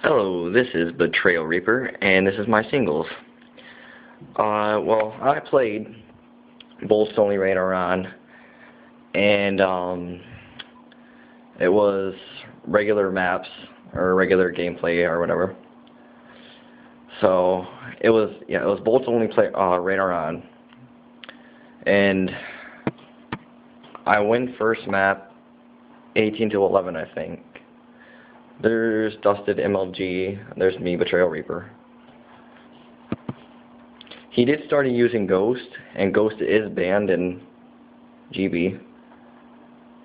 Hello, this is Betrayal Reaper, and this is my singles. Well, I played Bolts Only Radar on, and it was regular maps, or regular gameplay, or whatever. So, it was Bolts Only Radar on, and I win first map, 18 to 11, I think. There's Dusted MLG, there's me, Betrayal Reaper. He did start using Ghost, and Ghost is banned in GB.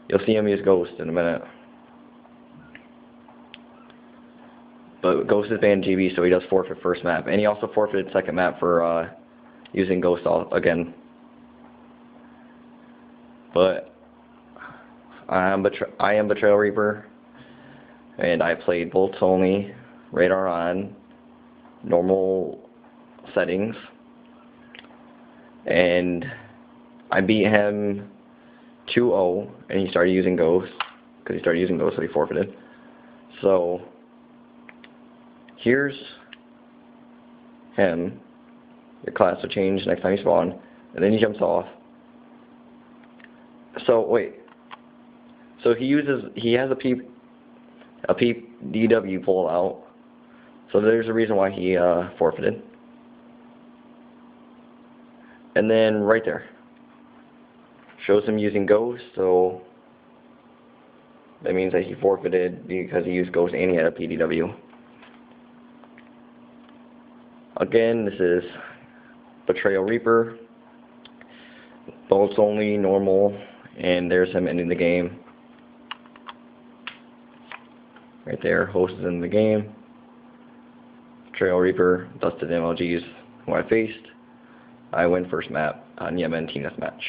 You'll see him use Ghost in a minute. But Ghost is banned in GB, so he does forfeit first map. And he also forfeited second map for using Ghost again. But I am Betrayal Reaper. And I played Bolts Only, Radar on, normal settings, and I beat him 2-0, and he started using Ghost, because he started using Ghost, so he forfeited. So, here's him. Your class will change next time you spawn, and then he jumps off. So, wait. So he has a PDW pull out, so there's a reason why he forfeited. And then right there shows him using Ghost, so that means that he forfeited because he used Ghost and he had a PDW. Again, this is Betrayal Reaper, Bolts Only, normal, and there's him ending the game. Right there, host is in the game. Betrayal Reaper, Dusted MLGs, who I faced. I win first map on Yemen Team Deathmatch.